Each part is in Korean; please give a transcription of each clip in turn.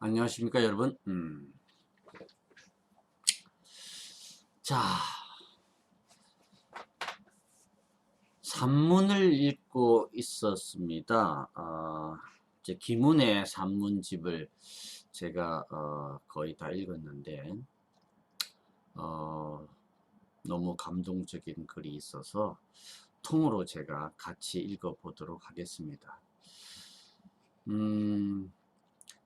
안녕하십니까 여러분. 자, 산문을 읽고 있었습니다. 이제 김훈의 산문집을 제가 거의 다 읽었는데 너무 감동적인 글이 있어서 통으로 제가 같이 읽어보도록 하겠습니다.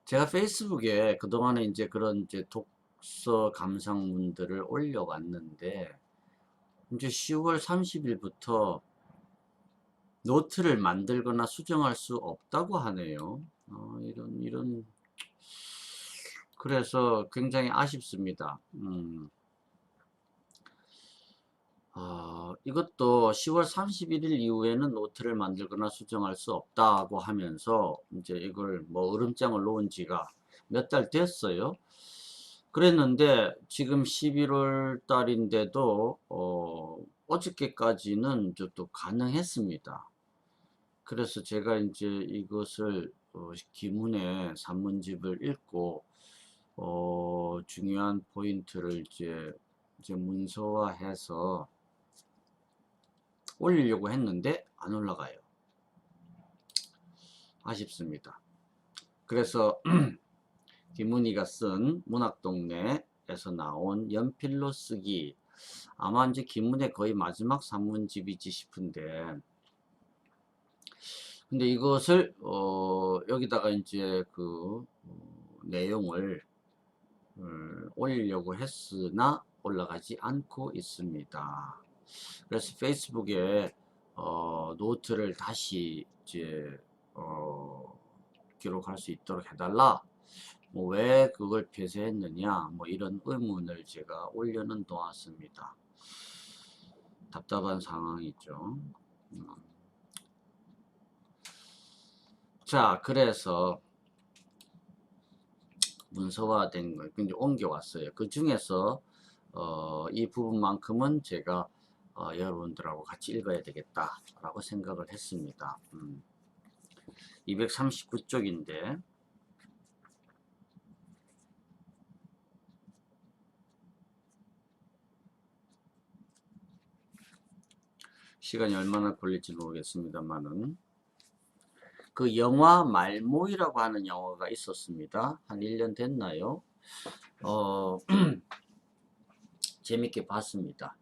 제가 페이스북에 그동안에 이제 그런 이제 독서 감상문들을 올려왔는데 이제 10월 30일부터 노트를 만들거나 수정할 수 없다고 하네요. 이런 그래서 굉장히 아쉽습니다. 이것도 10월 31일 이후에는 노트를 만들거나 수정할 수 없다고 하면서 이제 이걸 뭐 으름장을 놓은 지가 몇 달 됐어요. 그랬는데 지금 11월 달인데도 어저께까지는 또 가능했습니다. 그래서 제가 이제 이것을 김훈의 산문집을 읽고 중요한 포인트를 이제 문서화해서 올리려고 했는데 안 올라가요. 아쉽습니다. 그래서 김훈이가 쓴 문학동네에서 나온 연필로 쓰기, 아마 이제 김훈의 거의 마지막 산문집이지 싶은데, 근데 이것을 여기다가 이제 그 내용을 올리려고 했으나 올라가지 않고 있습니다. 그래서 페이스북에 노트를 다시 이제 기록할 수 있도록 해달라. 뭐 왜 그걸 폐쇄했느냐, 뭐 이런 의문을 제가 올려는 놓았습니다. 답답한 상황이죠. 자, 그래서 문서화된 걸 이제 옮겨왔어요. 그 중에서 이 부분만큼은 제가 여러분들하고 같이 읽어야 되겠다라고 생각을 했습니다. 239쪽인데 시간이 얼마나 걸릴지 모르겠습니다만은 그 영화 말모이라고 하는 영화가 있었습니다. 한 1년 됐나요? 재밌게 봤습니다.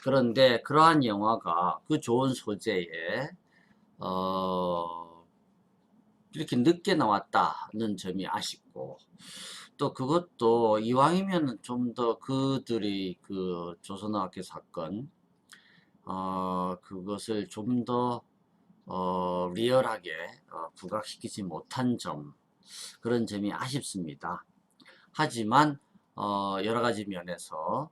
그런데 그러한 영화가 그 좋은 소재에 이렇게 늦게 나왔다는 점이 아쉽고, 또 그것도 이왕이면 좀 더 그들이 그 조선어학회 사건 그것을 좀 더 리얼하게 부각시키지 못한 점, 그런 점이 아쉽습니다. 하지만 여러 가지 면에서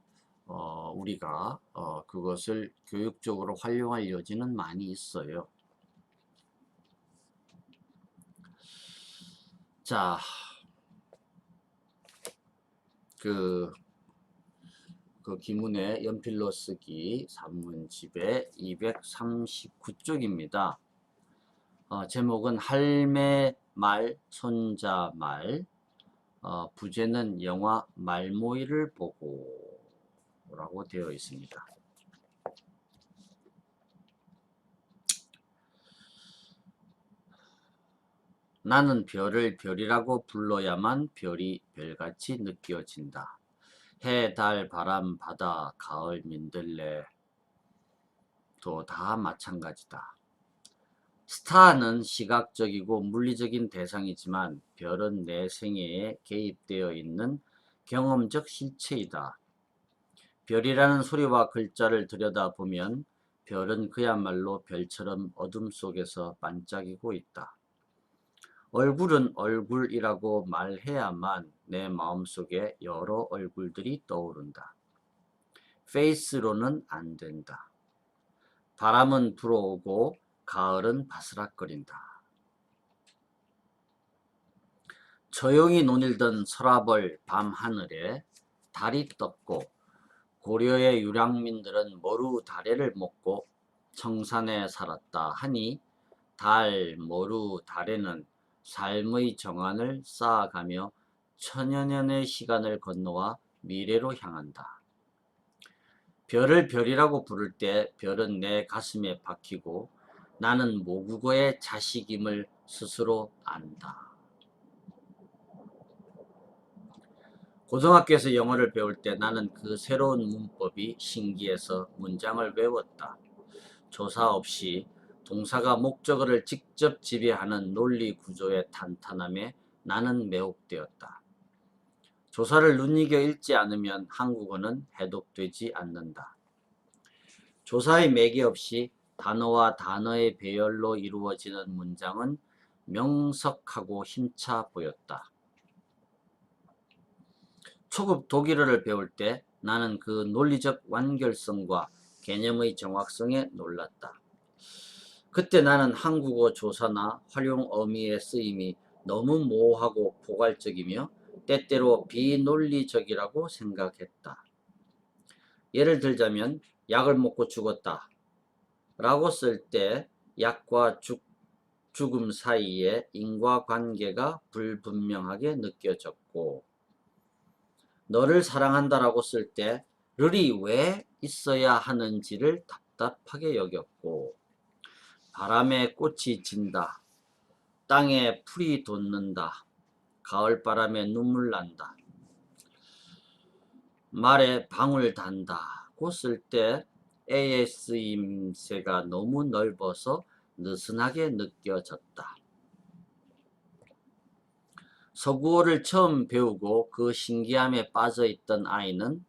우리가 그것을 교육적으로 활용할 여지는 많이 있어요. 자, 그 김훈의 연필로 쓰기 산문집의 239쪽입니다. 제목은 할매 말, 손자 말, 부제는 영화 말모이를 보고 라고 되어 있습니다. 나는 별을 별이라고 불러야만 별이 별같이 느껴진다. 해, 달, 바람, 바다, 가을, 민들레도 다 마찬가지다. 스타는 시각적이고 물리적인 대상이지만 별은 내 생애에 개입되어 있는 경험적 실체이다. 별이라는 소리와 글자를 들여다보면 별은 그야말로 별처럼 어둠 속에서 반짝이고 있다. 얼굴은 얼굴이라고 말해야만 내 마음속에 여러 얼굴들이 떠오른다. 페이스로는 안 된다. 바람은 불어오고 가을은 바스락거린다. 조용히 논일던 서라벌 밤하늘에 달이 떴고 고려의 유랑민들은 머루 다래를 먹고 청산에 살았다 하니 달, 머루, 다래는 삶의 정안을 쌓아가며 천여 년의 시간을 건너와 미래로 향한다. 별을 별이라고 부를 때 별은 내 가슴에 박히고 나는 모국어의 자식임을 스스로 안다. 고등학교에서 영어를 배울 때 나는 그 새로운 문법이 신기해서 문장을 외웠다. 조사 없이 동사가 목적어를 직접 지배하는 논리 구조의 탄탄함에 나는 매혹되었다. 조사를 눈이겨 읽지 않으면 한국어는 해독되지 않는다. 조사의 매개 없이 단어와 단어의 배열로 이루어지는 문장은 명석하고 힘차 보였다. 초급 독일어를 배울 때 나는 그 논리적 완결성과 개념의 정확성에 놀랐다. 그때 나는 한국어 조사나 활용 어미의 쓰임이 너무 모호하고 포괄적이며 때때로 비논리적이라고 생각했다. 예를 들자면 약을 먹고 죽었다 라고 쓸 때 약과 죽음 사이에 인과관계가 불분명하게 느껴졌고, 너를 사랑한다라고 쓸 때 를이 왜 있어야 하는지를 답답하게 여겼고, 바람에 꽃이 진다, 땅에 풀이 돋는다, 가을바람에 눈물 난다, 말에 방울 단다고 쓸 때 A의 쓰임새가 너무 넓어서 느슨하게 느껴졌다. 서구어를 처음 배우고 그 신기함에 빠져있던 아이는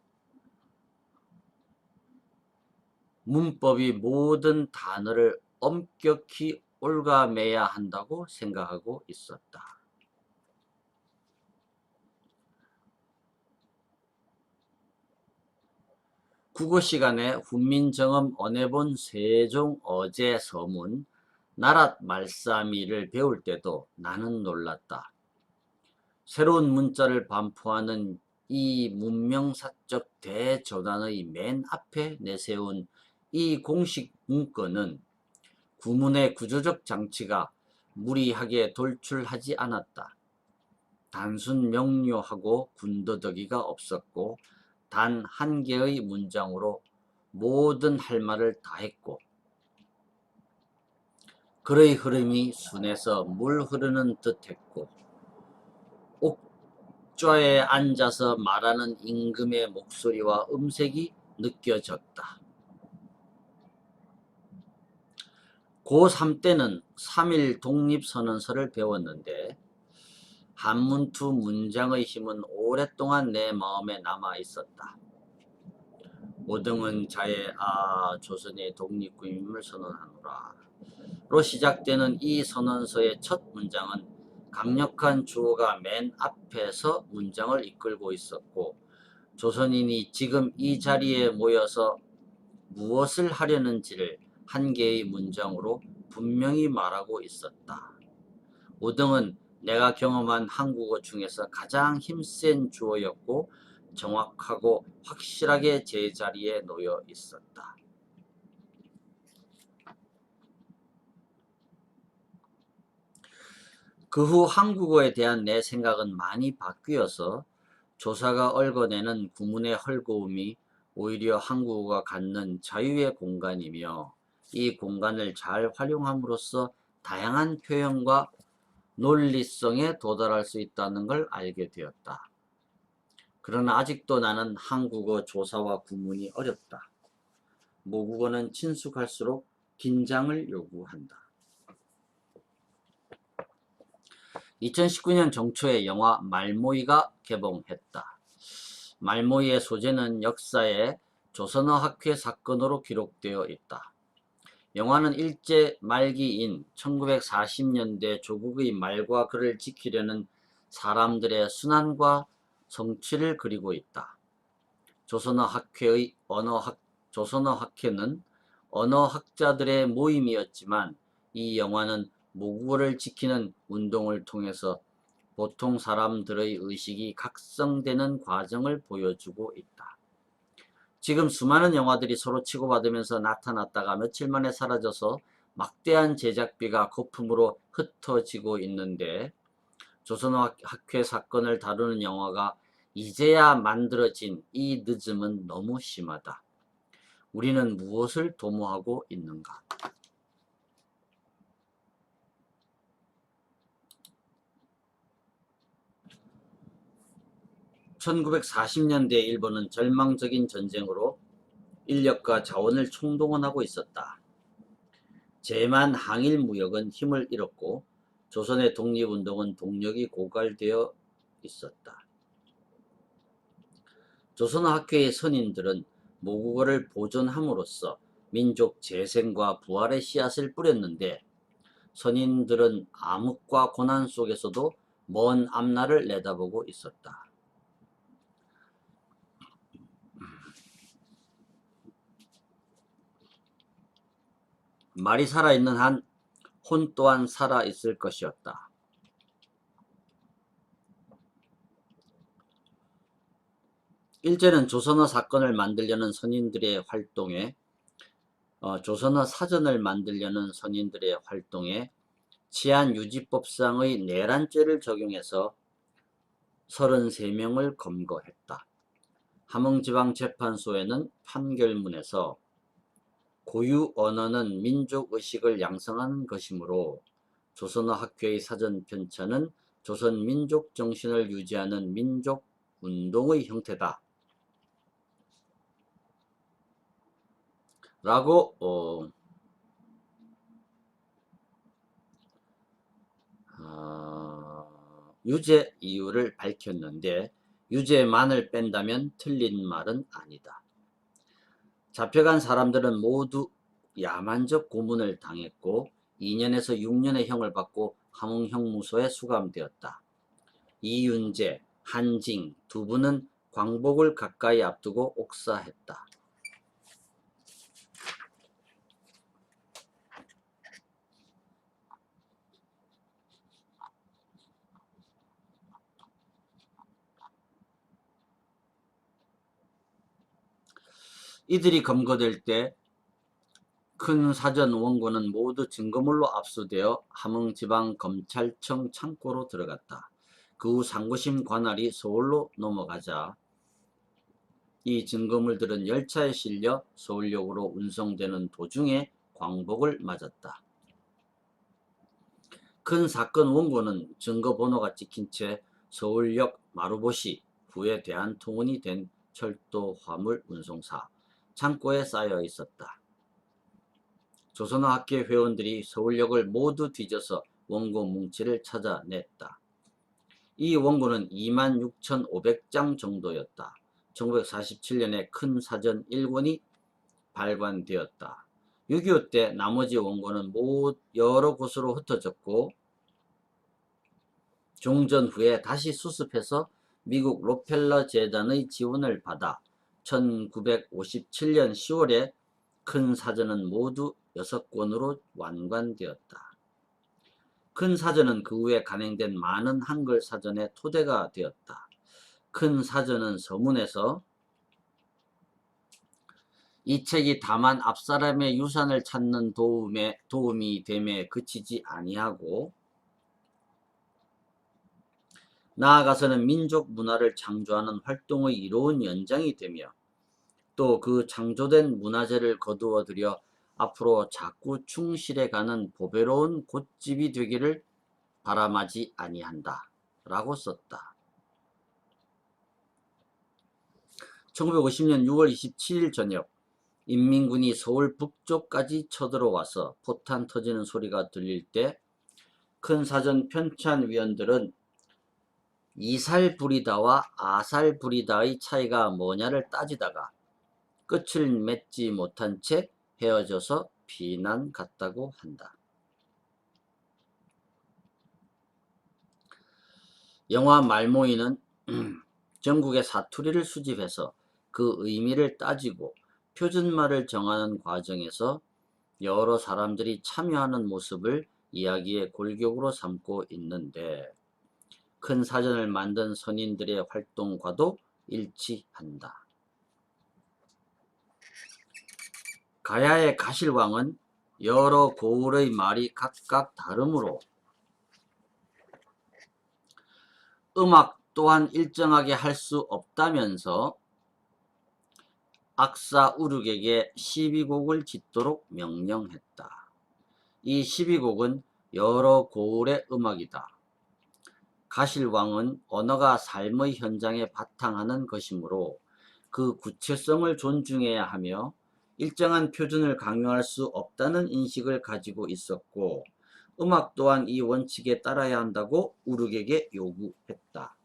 문법이 모든 단어를 엄격히 옭아매야 한다고 생각하고 있었다. 국어 시간에 훈민정음 언해본 세종 어제 서문 나랏 말싸미를 배울 때도 나는 놀랐다. 새로운 문자를 반포하는 이 문명사적 대전환의 맨 앞에 내세운 이 공식 문건은 구문의 구조적 장치가 무리하게 돌출하지 않았다. 단순 명료하고 군더더기가 없었고 단 한 개의 문장으로 모든 할 말을 다 했고, 글의 흐름이 순해서 물 흐르는 듯 했고, 옥좌에 앉아서 말하는 임금의 목소리와 음색이 느껴졌다. 고3 때는 3일 독립선언서를 배웠는데 한문투 문장의 힘은 오랫동안 내 마음에 남아 있었다. 오등은 자의 조선의 독립군임을 선언하노라 로 시작되는 이 선언서의 첫 문장은 강력한 주어가 맨 앞에서 문장을 이끌고 있었고, 조선인이 지금 이 자리에 모여서 무엇을 하려는지를 한 개의 문장으로 분명히 말하고 있었다. 오등은 내가 경험한 한국어 중에서 가장 힘센 주어였고 정확하고 확실하게 제자리에 놓여 있었다. 그 후 한국어에 대한 내 생각은 많이 바뀌어서 조사가 얽어내는 구문의 헐거움이 오히려 한국어가 갖는 자유의 공간이며, 이 공간을 잘 활용함으로써 다양한 표현과 논리성에 도달할 수 있다는 걸 알게 되었다. 그러나 아직도 나는 한국어 조사와 구문이 어렵다. 모국어는 친숙할수록 긴장을 요구한다. 2019년 정초에 영화 말모이가 개봉했다. 말모이의 소재는 역사의 조선어 학회 사건으로 기록되어 있다. 영화는 일제 말기인 1940년대 조국의 말과 글을 지키려는 사람들의 순환과 성취를 그리고 있다. 조선어 학회는 언어학자들의 모임이었지만 이 영화는 모국어를 지키는 운동을 통해서 보통 사람들의 의식이 각성되는 과정을 보여주고 있다. 지금 수많은 영화들이 서로 치고받으면서 나타났다가 며칠 만에 사라져서 막대한 제작비가 거품으로 흩어지고 있는데 조선학회 사건을 다루는 영화가 이제야 만들어진 이 늦음은 너무 심하다. 우리는 무엇을 도모하고 있는가? 1940년대 일본은 절망적인 전쟁으로 인력과 자원을 총동원하고 있었다. 제만 항일 무역은 힘을 잃었고 조선의 독립운동은 동력이 고갈되어 있었다. 조선학회의 선인들은 모국어를 보존함으로써 민족 재생과 부활의 씨앗을 뿌렸는데 선인들은 암흑과 고난 속에서도 먼 앞날을 내다보고 있었다. 말이 살아있는 한 혼 또한 살아있을 것이었다. 일제는 조선어 사건을 만들려는 선인들의 활동에 조선어 사전을 만들려는 선인들의 활동에 치안유지법상의 내란죄를 적용해서 33명을 검거했다. 함흥지방재판소에는 판결문에서 고유 언어는 민족의식을 양성하는 것이므로 조선어 학회의 사전 편찬은 조선 민족 정신을 유지하는 민족 운동의 형태다. 라고 유죄 이유를 밝혔는데 유죄만을 뺀다면 틀린 말은 아니다. 잡혀간 사람들은 모두 야만적 고문을 당했고 2년에서 6년의 형을 받고 함흥형무소에 수감되었다. 이윤재, 한징 두 분은 광복을 가까이 앞두고 옥사했다. 이들이 검거될 때 큰 사전 원고는 모두 증거물로 압수되어 함흥지방검찰청 창고로 들어갔다. 그 후 상고심 관할이 서울로 넘어가자 이 증거물들은 열차에 실려 서울역으로 운송되는 도중에 광복을 맞았다. 큰 사건 원고는 증거 번호가 찍힌 채 서울역 마루보시 후에 대한통운이 된 철도 화물 운송사 창고에 쌓여 있었다. 조선어 학회 회원들이 서울역을 모두 뒤져서 원고 뭉치를 찾아냈다. 이 원고는 26,500장 정도였다. 1947년에 큰 사전 1권이 발간되었다. 6.25 때 나머지 원고는 여러 곳으로 흩어졌고 종전 후에 다시 수습해서 미국 록펠러 재단의 지원을 받아 1957년 10월에 큰 사전은 모두 6권으로 완관되었다. 큰 사전은 그 후에 간행된 많은 한글 사전의 토대가 되었다. 큰 사전은 서문에서 이 책이 다만 앞사람의 유산을 찾는 도움이 됨에 그치지 아니하고 나아가서는 민족 문화를 창조하는 활동의 이로운 연장이 되며 또 그 창조된 문화재를 거두어들여 앞으로 자꾸 충실해가는 보배로운 곳집이 되기를 바람하지 아니한다. 라고 썼다. 1950년 6월 27일 저녁 인민군이 서울 북쪽까지 쳐들어와서 포탄 터지는 소리가 들릴 때 큰 사전 편찬위원들은 이살 부리다와 아살 부리다의 차이가 뭐냐를 따지다가 끝을 맺지 못한 채 헤어져서 피난 갔다고 한다. 영화 말모이는 전국의 사투리를 수집해서 그 의미를 따지고 표준말을 정하는 과정에서 여러 사람들이 참여하는 모습을 이야기의 골격으로 삼고 있는데 큰 사전을 만든 선인들의 활동과도 일치한다. 가야의 가실왕은 여러 고을의 말이 각각 다르므로 음악 또한 일정하게 할 수 없다면서 악사 우르에게 12곡을 짓도록 명령했다. 이 12곡은 여러 고을의 음악이다. 가실왕은 언어가 삶의 현장에 바탕하는 것이므로 그 구체성을 존중해야 하며 일정한 표준을 강요할 수 없다는 인식을 가지고 있었고 음악 또한 이 원칙에 따라야 한다고 우르에게 요구했다.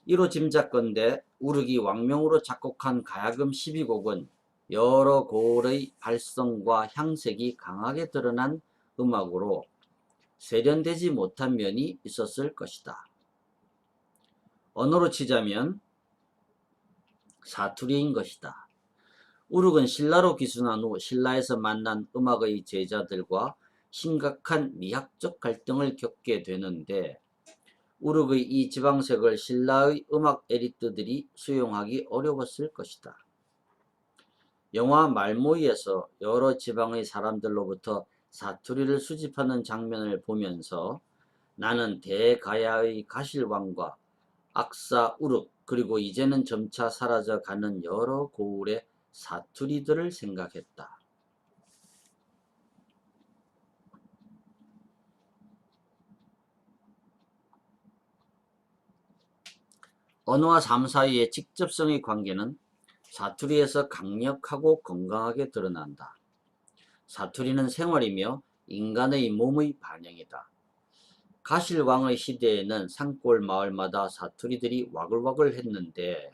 이로 짐작건대 우르기 왕명으로 작곡한 가야금 12곡은 여러 고을의 발성과 향색이 강하게 드러난 음악으로 세련되지 못한 면이 있었을 것이다. 언어로 치자면 사투리인 것이다. 우르크는 신라로 기순한 후 신라에서 만난 음악의 제자들과 심각한 미학적 갈등을 겪게 되는데 우르크의 이 지방색을 신라의 음악 엘리트들이 수용하기 어려웠을 것이다. 영화 말모이에서 여러 지방의 사람들로부터 사투리를 수집하는 장면을 보면서 나는 대가야의 가실왕과 악사 우르크 그리고 이제는 점차 사라져가는 여러 고을의 사투리들을 생각했다. 언어와 삶 사이의 직접성의 관계는 사투리에서 강력하고 건강하게 드러난다. 사투리는 생활이며 인간의 몸의 반영이다. 가실왕의 시대에는 산골 마을마다 사투리들이 와글와글 했는데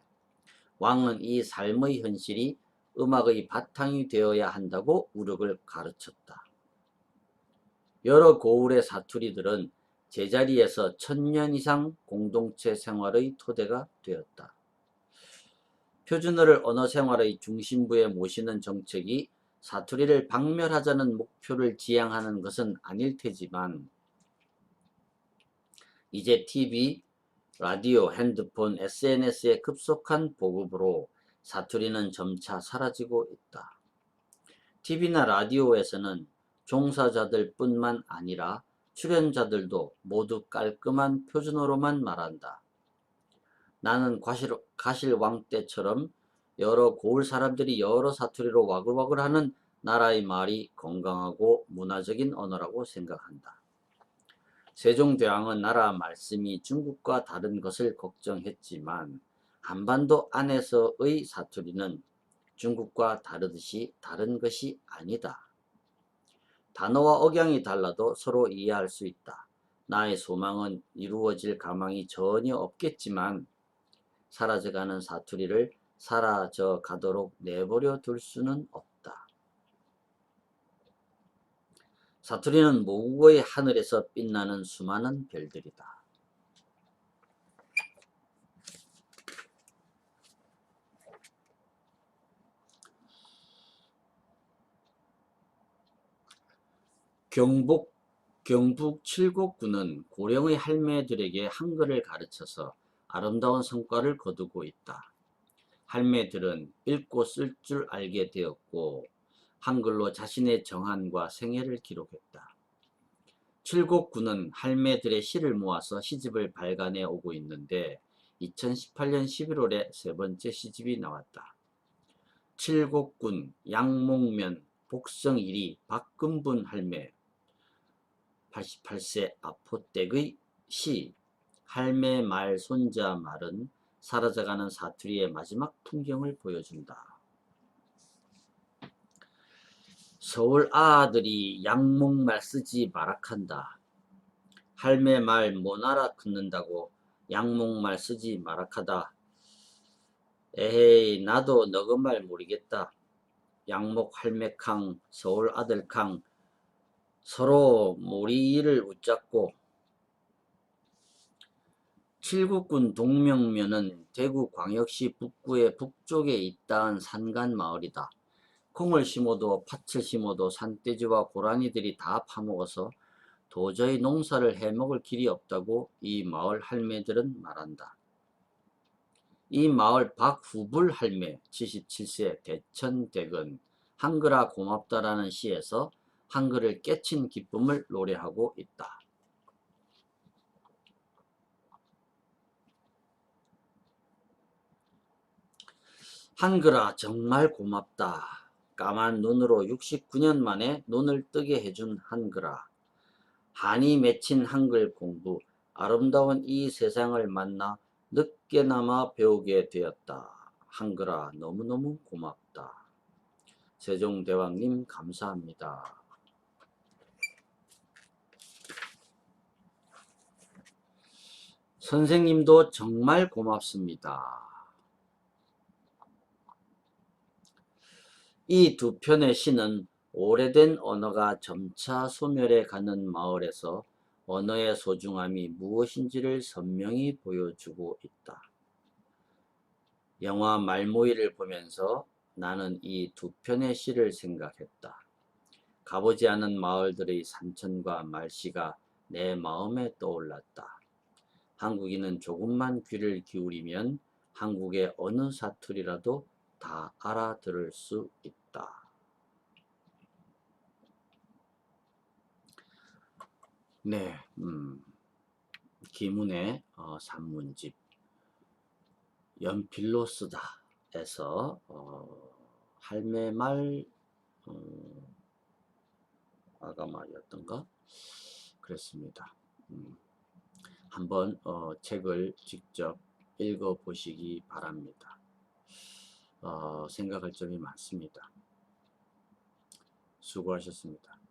왕은 이 삶의 현실이 음악의 바탕이 되어야 한다고 우르크를 가르쳤다. 여러 고을의 사투리들은 제자리에서 1000년 이상 공동체 생활의 토대가 되었다. 표준어를 언어생활의 중심부에 모시는 정책이 사투리를 박멸하자는 목표를 지향하는 것은 아닐 테지만 이제 TV, 라디오, 핸드폰, SNS의 급속한 보급으로 사투리는 점차 사라지고 있다. TV나 라디오에서는 종사자들 뿐만 아니라 출연자들도 모두 깔끔한 표준어로만 말한다. 나는 가실왕 때처럼 여러 고을 사람들이 여러 사투리로 와글와글하는 나라의 말이 건강하고 문화적인 언어라고 생각한다. 세종대왕은 나라 말씀이 중국과 다른 것을 걱정했지만 한반도 안에서의 사투리는 중국과 다르듯이 다른 것이 아니다. 단어와 억양이 달라도 서로 이해할 수 있다. 나의 소망은 이루어질 가망이 전혀 없겠지만 사라져가는 사투리를 사라져가도록 내버려 둘 수는 없다. 사투리는 모국의 하늘에서 빛나는 수많은 별들이다. 경북 칠곡군은 고령의 할매들에게 한글을 가르쳐서 아름다운 성과를 거두고 있다. 할매들은 읽고 쓸 줄 알게 되었고 한글로 자신의 정한과 생애를 기록했다. 칠곡군은 할매들의 시를 모아서 시집을 발간해 오고 있는데 2018년 11월에 세 번째 시집이 나왔다. 칠곡군 양목면 복성일이 박금분 할매 88세 아포댁의 시 할매 말 손자 말은 사라져가는 사투리의 마지막 풍경을 보여준다. 서울 아들이 양목말 쓰지 마락한다. 할매 말 못 알아듣는다고 양목말 쓰지 마락하다. 에헤이 나도 너그 말 모르겠다. 양목 할매캉 서울 아들캉 서로 모리를 웃잡고 칠곡군 동명면은 대구광역시 북구의 북쪽에 있다한 산간 마을이다. 콩을 심어도 팥을 심어도 산돼지와 고라니들이 다 파먹어서 도저히 농사를 해먹을 길이 없다고 이 마을 할매들은 말한다. 이 마을 박후불 할매 77세 대천댁은 한글아 고맙다라는 시에서 한글을 깨친 기쁨을 노래하고 있다. 한글아 정말 고맙다. 까만 눈으로 69년 만에 눈을 뜨게 해준 한글아. 한이 맺힌 한글 공부, 아름다운 이 세상을 만나 늦게나마 배우게 되었다. 한글아 너무너무 고맙다. 세종대왕님 감사합니다. 선생님도 정말 고맙습니다. 이 두 편의 시는 오래된 언어가 점차 소멸해 가는 마을에서 언어의 소중함이 무엇인지를 선명히 보여주고 있다. 영화 말모이를 보면서 나는 이 두 편의 시를 생각했다. 가보지 않은 마을들의 산천과 말씨가 내 마음에 떠올랐다. 한국인은 조금만 귀를 기울이면 한국의 어느 사투리라도 다 알아들을 수 있다. 네, 김은의 산문집 연필로 쓰다에서 할매말 아가마였던가 그랬습니다. 한번 책을 직접 읽어보시기 바랍니다. 생각할 점이 많습니다. 수고하셨습니다.